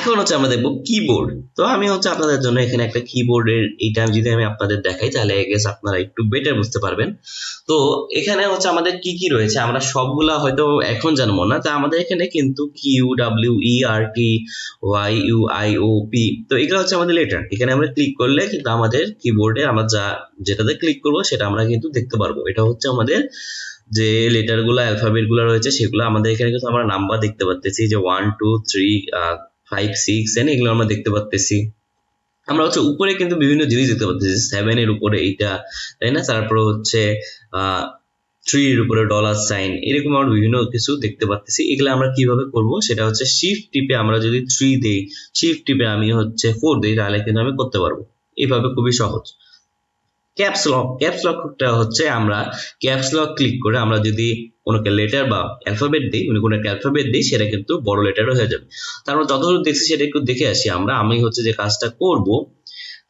এখন হচ্ছে আমরা দেখবো কিবোর্ড। তো আমি হচ্ছে আপনাদের জন্য এখানে একটা কিবোর্ডের এইটা যদি আমি আপনাদের দেখাই তাহলে আই গেস আপনারা একটু বেটার বুঝতে পারবেন। তো এখানে হচ্ছে আমাদের কি কি রয়েছে আমরা সবগুলা হয়তো এখন জানবো না। তা আমাদের এখানে কিন্তু Q W E R T Y U I O P, তো এগুলো হচ্ছে আমাদের লেটার। এখানে আমরা ক্লিক করলে কিন্তু আমাদের কিবোর্ডে আমরা যেটাতে ক্লিক করবো সেটা আমরা কিন্তু দেখতে পারবো। এটা হচ্ছে আমাদের যে লেটার গুলো অ্যালফাবেট গুলো রয়েছে সেগুলো আমাদের এখানে কিন্তু আমরা নাম্বার দেখতে পাচ্ছি যে 1 2 3 5 6 এগুলো আমরা দেখতে পাচ্ছি। আমরা হচ্ছে উপরে কিন্তু বিভিন্ন জিনিস দেখতে পাচ্ছি, 7 এর উপরে এইটা, তাই না? তারপরে হচ্ছে 3 এর উপরে $সাইন, এরকম আমরা বিভিন্ন কিছু দেখতে পাচ্ছি। এগুলো আমরা কিভাবে করব সেটা হচ্ছে শিফট টিপে আমরা যদি 3 দেই, শিফট টিপে আমি হচ্ছে 4 দেই, তাহলে কিন্তু আমি করতে পারবো। এইভাবে খুবই সহজ। ক্যাপস লকটা হচ্ছে আমরা ক্যাপস লক ক্লিক করে আমরা যদি কোনো লেটার বা অ্যালফাবেট দিই, কোনো একটা অ্যালফাবেট দিই, সেটা কিন্তু বড় লেটারও হয়ে যাবে। তারপর যতদূর দেখছি সেটা একটু দেখে আসি আমরা। আমি হচ্ছে যে কাজটা করব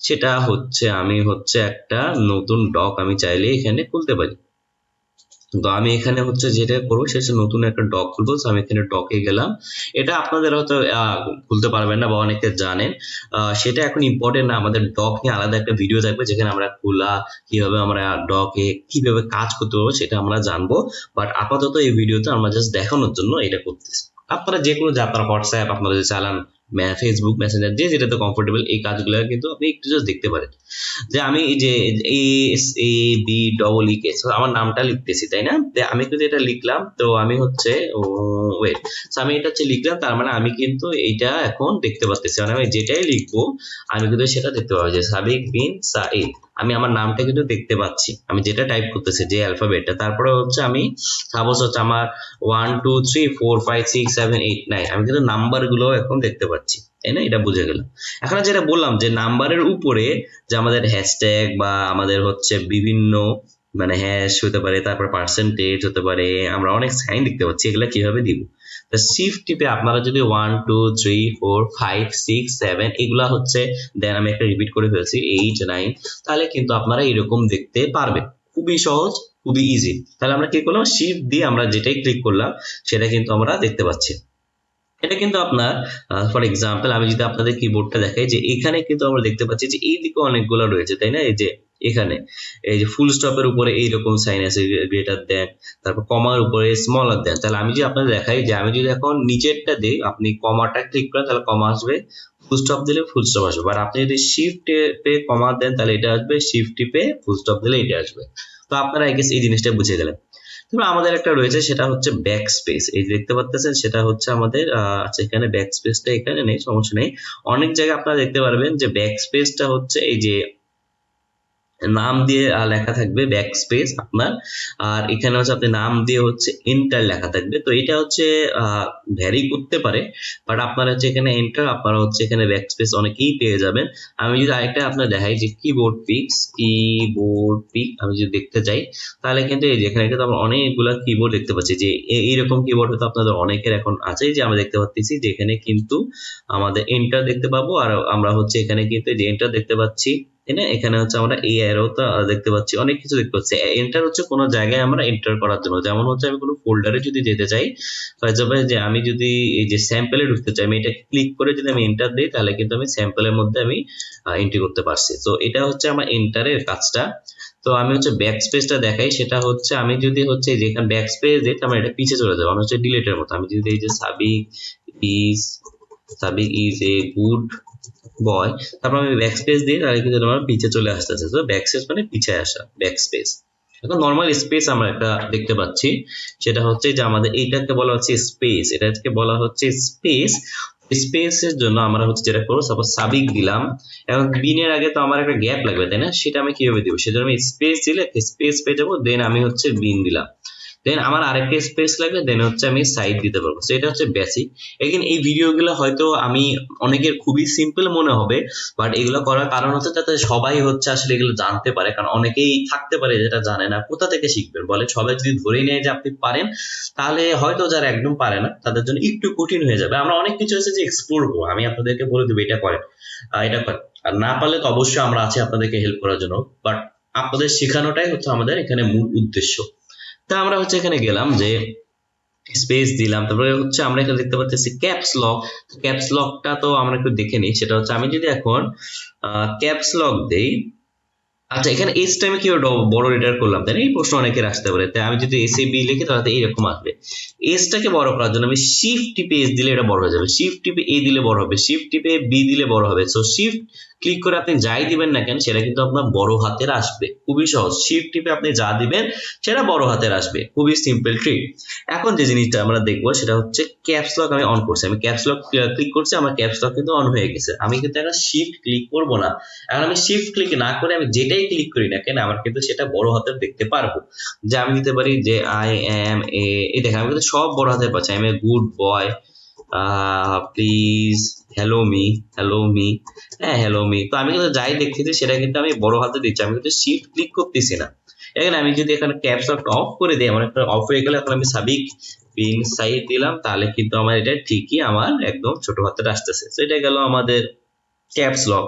সেটা হচ্ছে আমি হচ্ছে একটা নতুন ডক আমি চাইলে এখানে খুলতে পারি। তো আমি এখানে হচ্ছে যেটা করবো সেটা হচ্ছে নতুন একটা ডক খুলবো। আমি এখানে ডকে গেলাম। এটা আপনাদের হয়তো খুলতে পারবেন না বা অনেকে জানেন, সেটা এখন ইম্পর্টেন্ট না। আমাদের ডক নিয়ে আলাদা একটা ভিডিও থাকবে যেখানে আমরা খোলা কিভাবে আমরা ডকে কিভাবে কাজ করতে পারবো সেটা আমরা জানবো। বাট আপাতত এই ভিডিওতে আমরা জাস্ট দেখানোর জন্য এটা করতেছি। আপনারা যে কোনো আপনারা হোয়াটসঅ্যাপ আপনারা যে চালান, ফেসবুক মেসেঞ্জার, যে যেটাতে কমফোর্টেবল, এই কাজগুলো কিন্তু আপনি একটু জাস্ট দেখতে পারেন। যে আমি এই যে ASABEE আমার নামটা লিখতেছি, তাই না? আমি কিন্তু এটা লিখলাম। তো আমি হচ্ছে ওয়েট, আমি এটা হচ্ছে লিখলাম, তার মানে আমি কিন্তু এইটা এখন দেখতে পাচ্ছি। মানে আমি যেটাই লিখবো আমি কিন্তু সেটা দেখতে পাবো, যে সাবিক বিন সাইদ, আমি আমার নামটা কিন্তু দেখতে পাচ্ছি, আমি যেটা টাইপ করতেছি যে অ্যালফাবেটটা। তারপরে হচ্ছে আমি সাপোজ হচ্ছে আমার 1 2 3 4 5 6 7 8 9, আমি কিন্তু নাম্বার গুলো এখন দেখতে পাচ্ছি, তাই না? এটা বুঝে গেলাম। এখন যেটা বললাম যে নাম্বারের উপরে যে আমাদের হ্যাশট্যাগ বা আমাদের হচ্ছে বিভিন্ন মানে হ্যাশ হতে পারে, তারপর পার্সেন্টেজ হতে পারে, আমরা অনেক সাইন দেখতে পাচ্ছি। এগুলা কিভাবে দিব? শিফট টিপে আপনারা যদি 1 2 3 4 5 6 7 এগুলা হচ্ছে, দেন আমি একটা রিপিট করে ফেলছি 8 9, তাহলে কিন্তু আপনারা এরকম দেখতে পারবেন। খুবই সহজ, খুবই ইজি। তাহলে আমরা কি করলাম, শিফট দিয়ে আমরা যেটাই ক্লিক করলাম সেটা কিন্তু আমরা দেখতে পাচ্ছি। এটা কিন্তু আপনার ফর এক্সাম্পল আমি যদি আপনাদের কিবোর্ডটা দেখাই, যে এখানে কিন্তু আমরা দেখতে পাচ্ছি যে এই দিকে অনেকগুলো রয়েছে, তাই না? এই যে এখানে এই যে ফুল স্টপের উপরে এইরকম সাইন আছে, গ্রেটার দেন, তারপর কমার উপরে স্মলার দেন। তাহলে আমি যদি আপনাদের দেখাই যে আমি যদি এখন নিচেরটা দিই, আপনি কমাটা ক্লিক করেন তাহলে কমা আসবে, ফুল স্টপ দিলে ফুল স্টপ আসবে। আর আপনি যদি শিফট টিপে কমা দেন তাহলে এটা আসবে, শিফট টিপে ফুল স্টপ দিলে এটা আসবে। তো আপনারা আই গেস এই জিনিসটা বুঝে গেলেন। তারপর আমাদের একটা রয়েছে সেটা হচ্ছে ব্যাক স্পেস, এই যে দেখতে পাচ্ছেন সেটা হচ্ছে আমাদের আচ্ছা এখানে ব্যাক স্পেসটা এখানে নেই, সমস্যা নেই। অনেক জায়গায় আপনারা দেখতে পারবেন যে ব্যাক স্পেসটা হচ্ছে এই যে নাম দিয়ে লেখা থাকবে ব্যাক স্পেস আপনার, আর এখানে হচ্ছে আপনি নাম দিয়ে হচ্ছে এন্টার লেখা থাকবে। তো এটা হচ্ছে ভ্যারি করতে পারে, বাট আপনারা হচ্ছে এখানে এন্টার, আপনারা হচ্ছে এখানে ব্যাক স্পেস অনেকেই পেয়ে যাবেন। আমি যদি আরেকটা আপনার দেখাই যে কিবোর্ড পিক আমি যদি দেখতে চাই, তাহলে কিন্তু এই যে এখানে কিন্তু আমরা অনেকগুলা কিবোর্ড দেখতে পাচ্ছি, যে এইরকম কিবোর্ড হয়তো আপনাদের অনেকের এখন আছে। যে আমরা দেখতে পাচ্ছি যে এখানে কিন্তু আমাদের এন্টার দেখতে পাবো, আর আমরা হচ্ছে এখানে কিন্তু এই যে এন্টার দেখতে পাচ্ছি, তাই না? এখানে হচ্ছে আমরা এই অ্যারোটা দেখতে পাচ্ছি, অনেক কিছু দেখতে পাচ্ছি। এন্টার হচ্ছে কোনো জায়গায় আমরা এন্টার করার জন্য, যেমন হচ্ছে আমি কোনো ফোল্ডারে যদি যেতে চাই, ফর এক্সাম্পল যে আমি যদি এই যে স্যাম্পলে ঢুকতে চাই, আমি এটাকে ক্লিক করে যদি আমি এন্টার দিই তাহলে কিন্তু আমি স্যাম্পলের মধ্যে আমি এন্ট্রি করতে পারছি। তো এটা হচ্ছে আমার এন্টারের কাজটা। তো আমি হচ্ছে ব্যাক স্পেসটা দেখাই, সেটা হচ্ছে আমি যদি হচ্ছে যেখানে ব্যাক স্পেস দিই আমার এটা পিছিয়ে চলে যাবে, আমি হচ্ছে ডিলিটের মতো। আমি যদি এই যে সাবিক ইজ এ গুড বয়, তারপর আমি ব্যাক স্পেস দিই তাহলে কিন্তু আমার পিছে চলে আসতেছে। তো ব্যাক স্পেস মানে পিছে আসা, ব্যাক স্পেস। এখন নর্মাল স্পেস আমরা একটা দেখতে পাচ্ছি, সেটা হচ্ছে যে আমাদের এইটাকে বলা হচ্ছে স্পেস, এটাকে বলা হচ্ছে স্পেস। স্পেসের জন্য আমরা হচ্ছে যেটা করবো, সাপোজ সাবিক দিলাম, এখন বিনের আগে তো আমার একটা গ্যাপ লাগবে, তাই না? সেটা আমি কিভাবে দিব? সেজন্য আমি স্পেস দিলে স্পেস পেয়ে যাবো, দেন আমি হচ্ছে বিন দিলাম, দেন আমার আরেকটা স্পেস লাগবে, দেন হচ্ছে আমি সাইড দিতে পারবো। তো এটা হচ্ছে বেসিক। এখানে এই ভিডিওগুলো হয়তো আমি অনেকের খুবই সিম্পল মনে হবে, বাট এগুলো করার কারণ হচ্ছে যাতে সবাই হচ্ছে আসলে এগুলো জানতে পারে। কারণ অনেকেই থাকতে পারে যেটা জানে না, কোথা থেকে শিখবেন বলে? সবাই যদি ধরেই নেয় যে আপনি পারেন, তাহলে হয়তো যারা একদম পারে না তাদের জন্য একটু কঠিন হয়ে যাবে। আমরা অনেক কিছু আছে যে এক্সপ্লোর করবো, আমি আপনাদেরকে বলে দেবো এটা করেন, এটা করেন। আর না পারলে তো অবশ্যই আমরা আছি আপনাদেরকে হেল্প করার জন্য, বাট আপনাদের শেখানোটাই হচ্ছে আমাদের এখানে মূল উদ্দেশ্য। তা আমরা হচ্ছে এখানে গেলাম যে স্পেস দিলাম, তারপরে হচ্ছে আমরা এখানে দেখতে পাচ্ছি ক্যাপস লক। ক্যাপস লকটা তো আমরা একটু দেখে নিই, সেটা হচ্ছে আমি যদি এখন ক্যাপস লক দেই, আচ্ছা এখানে এস টাইমে কি বড় লেটার করলাম, তাই না? এই প্রশ্ন অনেকের আসতে পারে। তাই আমি যদি এস এ বি লিখি তাহলে এইরকম আসবে। এসটাকে বড় করার জন্য আমি শিফট টিপে এস দিলে এটা বড় হয়ে যাবে, শিফট টিপে এ দিলে বড় হবে, শিফট টিপে বি দিলে বড় হবে। সো শিফট ক্লিক করে আপনি যাই দিবেন না কেন সেটা কিন্তু আপনার বড় হাতের আসবে, খুবই সহজ। শিফট টিপে আপনি যা দিবেন সেটা বড় হাতের আসবে, খুবই সিম্পল ট্রিক। এখন যে জিনিসটা আমরা দেখবো সেটা হচ্ছে ক্যাপস লক আমি অন করছি, আমি ক্যাপস লক ক্লিক করছি, আমার ক্যাপস লক কিন্তু অন হয়ে গেছে। আমি কিন্তু এখন শিফট ক্লিক করব না, এখন আমি শিফট ক্লিক না করে আমি যেটাই ক্লিক করি না কেন আমার কিন্তু সেটা বড় হাতের দেখতে পারবো। যে আমি দিতে পারি যে আই এম এ, এই দেখেন আমি কিন্তু সব বড় হাতের পাচ্ছি। I M a good boy, please hello me, hello me, হ্যাঁ হ্যালো মি। তো আমি কিন্তু যাই দেখতেছি সেটা কিন্তু আমি বড় হাতে দিচ্ছি, আমি কিন্তু শিফট ক্লিক করতেছি না। এখানে আমি যদি এখানে ক্যাপস লক অফ করে দিই, আমার একটা অফ হয়ে গেলে এখন আমি সাবিক বিন সাইড দিলাম, তাহলে কিন্তু আমার এটা ঠিকই আমার একদম ছোট হাতের আসতেছে। তো এটা গেল আমাদের ক্যাপস লক।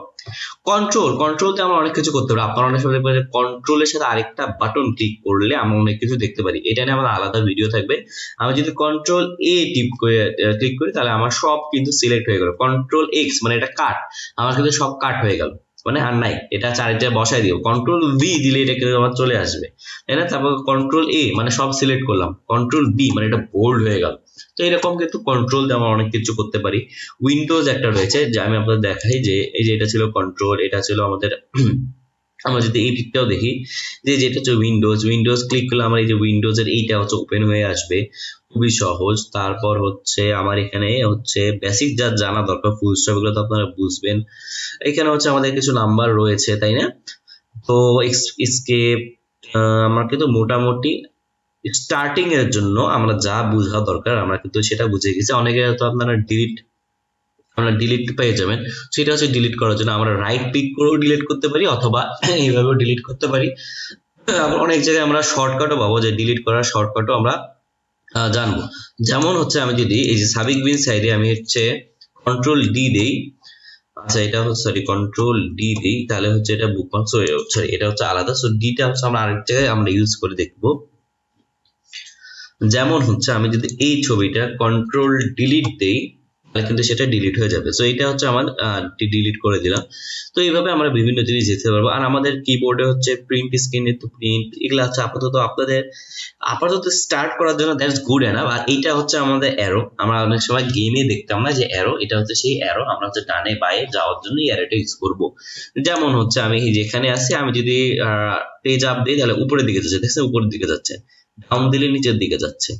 কন্ট্রোলতে আমরা অনেক কিছু করতে পারি। আপনারা অনেক সময় দেখবেন যে কন্ট্রোলের সাথে আরেকটা বাটন ক্লিক করলে আমরা অনেক কিছু দেখতে পারি, এটা নিয়ে আমাদের আলাদা ভিডিও থাকবে। আমি যদি কন্ট্রোল এ টিপ করে ক্লিক করি তাহলে আমার সব কিন্তু সিলেক্ট হয়ে গেল। কন্ট্রোল এক্স মানে এটা কাট, আমার কিন্তু সব কাট হয়ে গেল, মানে আর নাই, এটা চারিটা বসাই দিব। কন্ট্রোল ভি দিলে এটা কিন্তু আমার চলে আসবে, তাই না? তারপর কন্ট্রোল এ মানে সব সিলেক্ট করলাম, কন্ট্রোল বি মানে এটা বোল্ড হয়ে গেল। তো এরকম কিন্তু কন্ট্রোল দিয়ে আমরা অনেক কিছু করতে পারি। উইন্ডোজ একটা রয়েছে যে আমি আপনাদের দেখাই, যে এই যে এটা ছিল কন্ট্রোল, এটা ছিল আমাদের আমরা যদি এই দিকটাও দেখি যে যেটা হচ্ছে উইন্ডোজ ক্লিক করলে আমার এই যে উইন্ডোজের এইটা হচ্ছে ওপেন হয়ে আসবে, খুবই সহজ। তারপর হচ্ছে আমার এখানে হচ্ছে বেসিক যা জানা দরকার, ফুল স্টপ এগুলো তো আপনারা বুঝবেন। এখানে হচ্ছে আমাদের কিছু নাম্বার রয়েছে, তাই না? তো এসকেপ আমরা কিন্তু মোটামুটি স্টার্টিং এর জন্য আমরা যা বোঝা দরকার আমরা কিন্তু সেটা বুঝে গেছি। অনেকে তো আপনারা আমরা ডিলিট পেয়ে যাবেন, সেটা হচ্ছে ডিলিট করার জন্য আমরা রাইট ক্লিক করেও ডিলিট করতে পারি অথবা এইভাবেও ডিলিট করতে পারি। আবার অনেক জায়গায় আমরা শর্টকাটও পাবো, যে ডিলিট করার শর্টকাটও আমরা জানবো। যেমন হচ্ছে আমি যদি এই যে সাবিক বিন সাইডে আমি হচ্ছে কন্ট্রোল ডি দেই, আচ্ছা এটা হচ্ছে সরি কন্ট্রোল ডি দিই, তাহলে হচ্ছে এটা বুকমার্ক, সরি এটা হচ্ছে আলাদা। সো ডিটা হচ্ছে আমরা আরেক জায়গায় আমরা ইউজ করে দেখবো। যেমন হচ্ছে আমি যদি এই ছবিটা কন্ট্রোল ডিলিট দেই তাহলে কিন্তু সেটা ডিলিট হয়ে যাবে। সো এটা হচ্ছে আমার ডিলিট করে দিলাম। তো এইভাবে আমরা বিভিন্ন জিনিস যেতে পারবো। আর আমাদের কিবোর্ডে হচ্ছে প্রিন্ট স্ক্রিনে তো প্রিন্ট এগুলো আছে আপাতত আপনাদের আপাতত স্টার্ট করার জন্য দ্যাটস গুড এনাফ। আর এইটা হচ্ছে আমাদের অ্যারো, আমরা অনেক সময় গেমে দেখতাম না যে অ্যারো, এটা হচ্ছে সেই অ্যারো, আমরা হচ্ছে ডানে বায়ে যাওয়ার জন্য এই অ্যারোটা ইউজ করবো। যেমন হচ্ছে আমি যেখানে আছি আমি যদি পেজ আপ দিই তাহলে উপরের দিকে যাচ্ছে, দেখছেন উপরের দিকে যাচ্ছে, ডাউন দিলে নিচের দিকে যাচ্ছে,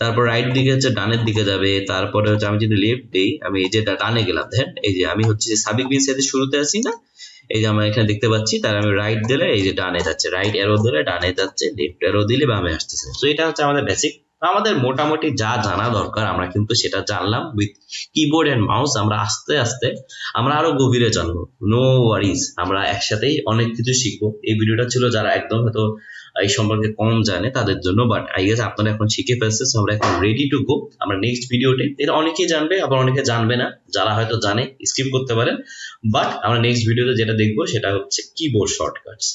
তারপর রাইট দিকে হচ্ছে ডানের দিকে যাবে, তারপরে হচ্ছে আমি যদি লেফট দিই, আমি এই যে ডানে গেলাম, দেখেন এই যে আমি হচ্ছে সাবিক বিন সাইডের শুরুতে আছি না, এই যে আমরা এখানে দেখতে পাচ্ছি, তার আমি রাইট দিলে এই যে ডানে যাচ্ছে, রাইট অ্যারো দিলে ডানে যাচ্ছে, লেফট অ্যারো দিলে বামে আসতেছে। তো এটা হচ্ছে আমাদের বেসিক। আমাদের মোটামুটি যা জানা দরকার আমরা কিন্তু সেটা জানলাম উইথ কিবোর্ড এন্ড মাউস। আমরা আস্তে আস্তে আমরা আরো গভীরে জানবো, নো ওয়ারিজ, আমরা একসাথেই অনেক কিছু শিখবো। এই ভিডিওটা ছিল যারা একদম হয়তো এই সম্পর্কে কম জানে তাদের জন্য, বাট আই গেস আপনারা এখন শিখে ফেলছে, সো আমরা এখন রেডি টু গো। আমরা নেক্সট ভিডিওতে এটা অনেকেই জানবে আবার অনেকে জানবে না, যারা হয়তো জানে স্কিপ করতে পারেন। বাট আমরা নেক্সট ভিডিওতে যেটা দেখবো সেটা হচ্ছে কিবোর্ড শর্টকাটস।